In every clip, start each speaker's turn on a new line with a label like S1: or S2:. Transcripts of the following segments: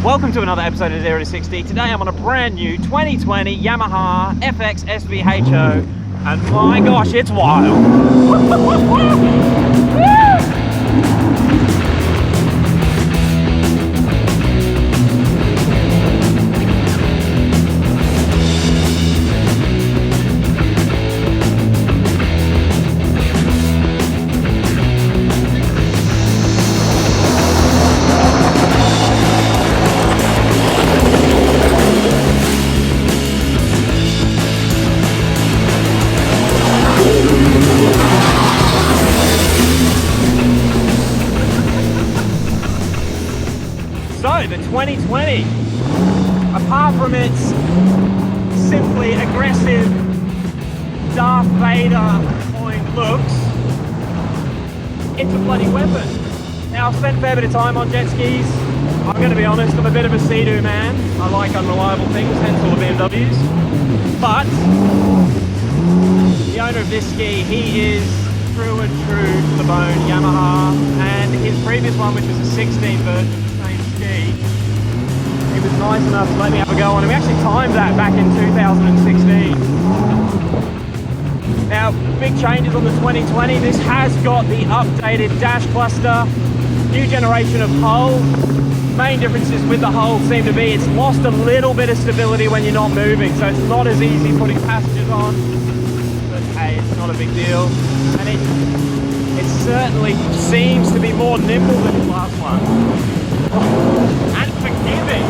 S1: Welcome to another episode of 0 to 60. Today I'm on a brand new 2020 Yamaha FX SVHO, and my gosh, it's wild. So, the 2020, apart from its simply aggressive Darth Vader point looks, it's a bloody weapon. Now, I've spent a fair bit of time on jet skis. I'm going to be honest, I'm a bit of a sea-doo man. I like unreliable things, hence all the BMWs. But the owner of this ski, he is true and true to the bone Yamaha, and his previous one, which was a 16 version, he was nice enough to let me have a go on, and we actually timed that back in 2016. Now, big changes on the 2020. This has got the updated dash cluster, new generation of hull. Main differences with the hull seem to be it's lost a little bit of stability when you're not moving, so it's not as easy putting passengers on, but hey, it's not a big deal. And it certainly seems to be more nimble than the last one. And forgiving.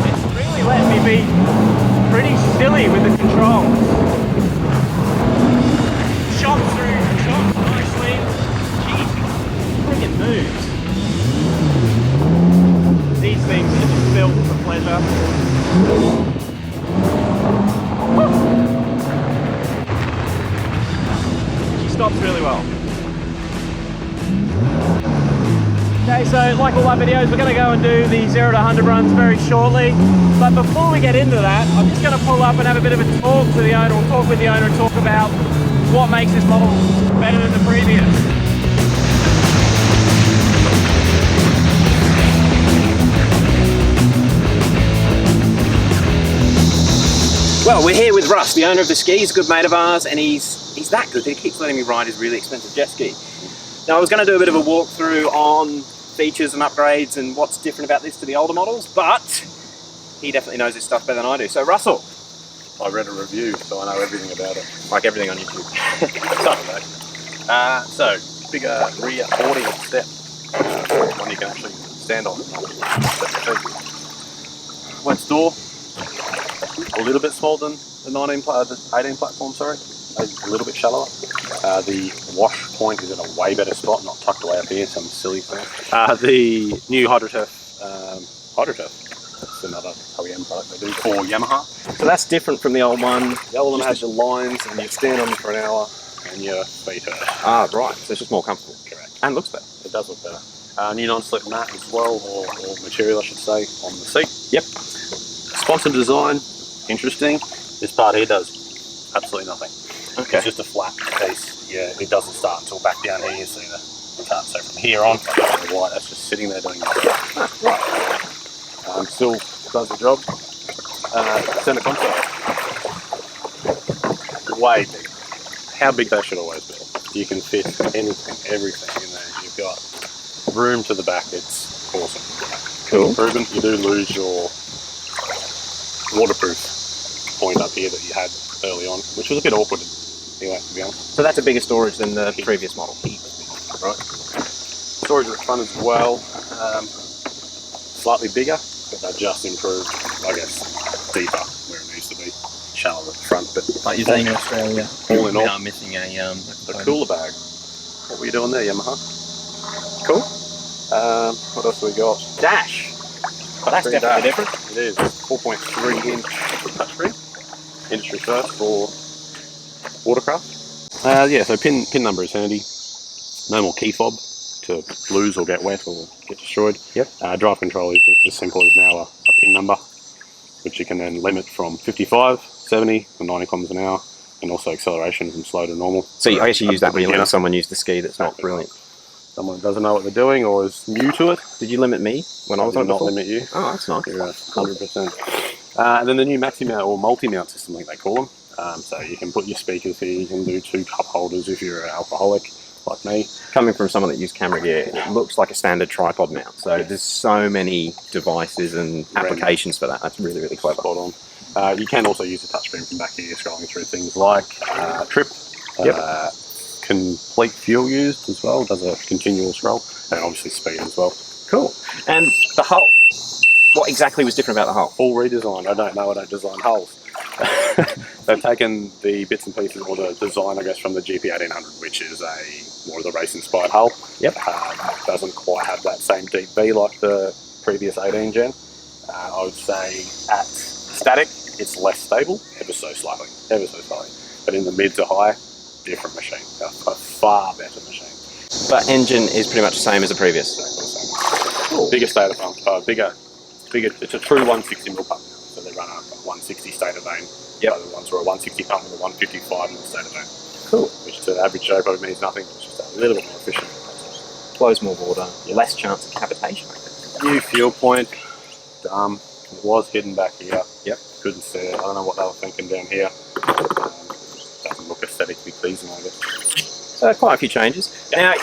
S1: It's really let me be pretty silly with the controls. Shot nicely. Jeez, friggin' moves. These things are just built for pleasure. She stops really well. Okay, so like all our videos, we're going to go and do the 0 to 100 runs very shortly. But before we get into that, I'm just going to pull up and have a bit of a talk to the owner, or talk with the owner and talk about what makes this model better than the previous. Well, we're here with Russ, the owner of the ski. He's a good mate of ours, and he's that good that he keeps letting me ride his really expensive jet ski. Now, I was going to do a bit of a walkthrough on features and upgrades and what's different about this to the older models, but he definitely knows this stuff better than I do. So, Russell.
S2: I read a review, so I know everything about it.
S1: Like everything on YouTube.
S2: So, bigger rear boarding step. One you can actually stand on. Wet door. A little bit smaller than the 18 platform, sorry. A little bit shallower. The wash point is in a way better spot, not tucked away up here, some silly thing. The new HydroTurf, that's another OEM product they do for Yamaha. So that's different from the old one. The old one has your lines and you stand on them for an hour and your feet hurt.
S1: Ah, right, so it's just more comfortable.
S2: Correct.
S1: And looks better.
S2: It does look better. New non-slip mat as well, or material I should say, on the seat. Yep. Sponsored design, interesting. This part here does absolutely nothing. Okay. It's just a flat piece. Yeah, it doesn't start until back down here. You see the cut. So from here on, white, that's just sitting there doing nothing. Right. Still does the job. Center console. Way big. How big they should always be. You can fit anything, everything in there. You've got room to the back. It's awesome.
S1: Cool.
S2: Proven. You do lose your waterproof point up here that you had early on, which was a bit awkward anyway, to be honest.
S1: So that's a bigger storage than the previous model.
S2: Right. Storage at the front as well, slightly bigger, but they just improved, I guess, deeper where it needs to be, shallower at the front. But
S3: like you're saying in Australia,
S2: all in all,
S3: I'm missing a
S2: cooler bag. What were you doing there, Yamaha?
S1: Cool.
S2: What else have we got?
S1: Dash. Oh, that's definitely different.
S2: It is 4.3 inch touchscreen. Industry first for watercraft. Yeah, so pin number is handy. No more key fob to lose or get wet or get destroyed.
S1: Yep.
S2: Drive control is just as simple as now a pin number, which you can then limit from 55, 70, and 90 kilometers an hour, and also acceleration from slow to normal.
S1: So I guess you use that when you let someone use the ski that's not brilliant.
S2: someone that doesn't know what they're doing or is new to it.
S4: Did you limit me when I was on it
S2: not
S4: before?
S2: limit you.
S4: Oh, that's nice.
S2: You're 100%. And then the new maxi mount or multi-mount system, like they call them. So you can put your speakers here, you can do 2 cup holders if you're an alcoholic like me.
S4: Coming from someone that used camera gear, it looks like a standard tripod mount. So there's so many devices and applications for that. That's really, really clever.
S2: Spot on. You can also use the touchscreen from back here, scrolling through things like trip, complete fuel used as well, does a continual scroll, and obviously speed as well.
S4: Cool. And the hull, what exactly was different about the hull?
S2: Full redesign. I don't know, I don't design hulls. They've taken the bits and pieces, or the design, I guess, from the GP1800, which is more of the race-inspired hull.
S4: Yep.
S2: Doesn't quite have that same deep V like the previous 18 gen. I would say at static, it's less stable, ever so slightly. But in the mid to high, different machine, a far better machine.
S4: But engine is pretty much the same as the previous.
S2: Exactly the same. Cool. Bigger stator pump, bigger. It's a true 160mm pump. So they run a 160 stator vane.
S4: Yep.
S2: Other ones are a 160 pump with a 155 in the stator vane.
S4: Cool.
S2: Which to the average Joe probably means nothing. It's just a little bit more efficient.
S4: Flows more water, less chance of cavitation.
S2: New fuel point. It was hidden back here.
S4: Yep.
S2: Couldn't see it. I don't know what they were thinking down here. Doesn't look aesthetically pleasing, I guess.
S4: So quite a few changes. Now,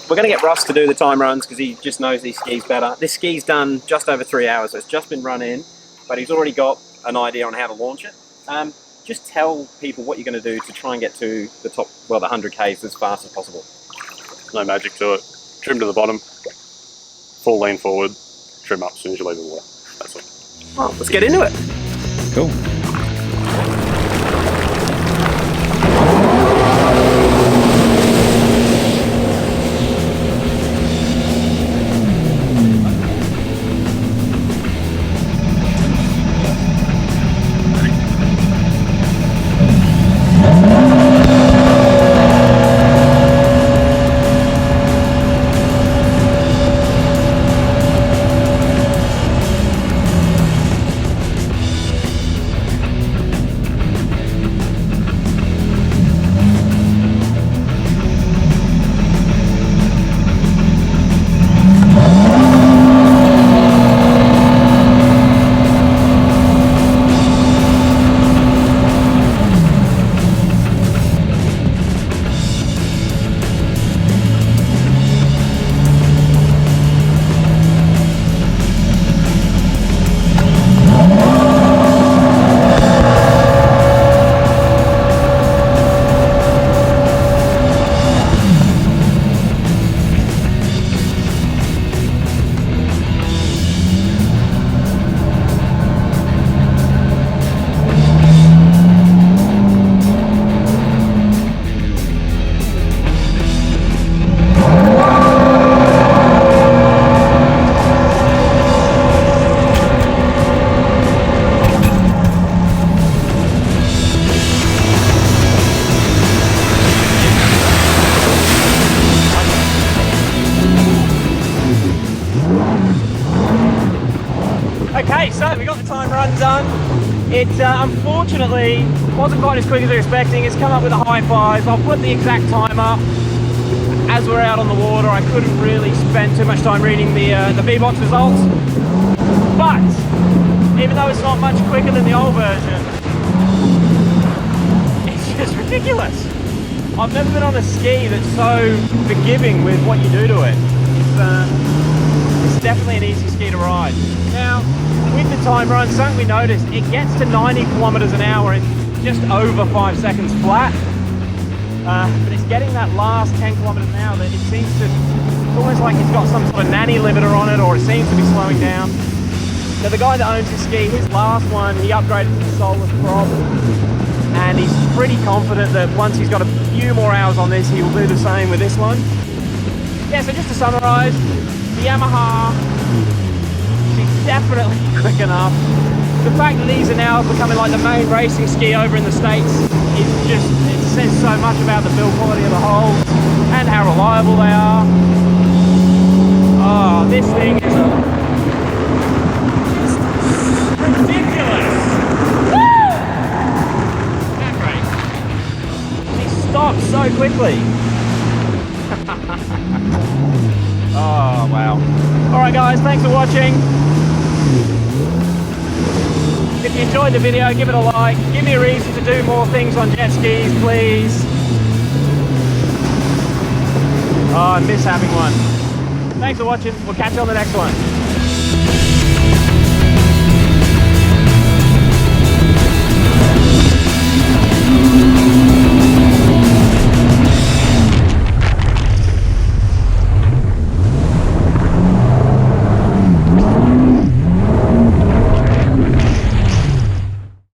S4: we're going to get Russ to do the time runs because he just knows these skis better. This ski's done just over 3 hours, so it's just been run in, but he's already got an idea on how to launch it. Just tell people what you're going to do to try and get to the top, well, the 100 Ks as fast as possible.
S2: No magic to it. Trim to the bottom, full lean forward, trim up as soon as you leave the water. That's all.
S4: Well, let's get into it. Cool.
S1: Okay, so we got the time run done. It unfortunately wasn't quite as quick as we were expecting. It's come up with a high 5. I'll put the exact time up. As we're out on the water, I couldn't really spend too much time reading the V-Box results. But even though it's not much quicker than the old version, it's just ridiculous. I've never been on a ski that's so forgiving with what you do to it. It's definitely an easy ski to ride. Now, with the time run, something we noticed, it gets to 90 kilometers an hour in just over 5 seconds flat. But it's getting that last 10 kilometers an hour that it seems to, it's almost like it's got some sort of nanny limiter on it, or it seems to be slowing down. So the guy that owns his ski, his last one, he upgraded to the Solus prop, and he's pretty confident that once he's got a few more hours on this, he will do the same with this one. Yeah, so just to summarize, the Yamaha, she's definitely quick enough. The fact that these are now becoming like the main racing ski over in the States is just, it says so much about the build quality of the hulls and how reliable they are. Oh, this thing is ridiculous. Woo! That brake. She stops so quickly. guys, thanks for watching. If you enjoyed the video, give it a like. Give me a reason to do more things on jet skis, please. Oh, I miss having one. Thanks for watching. We'll catch you on the next one.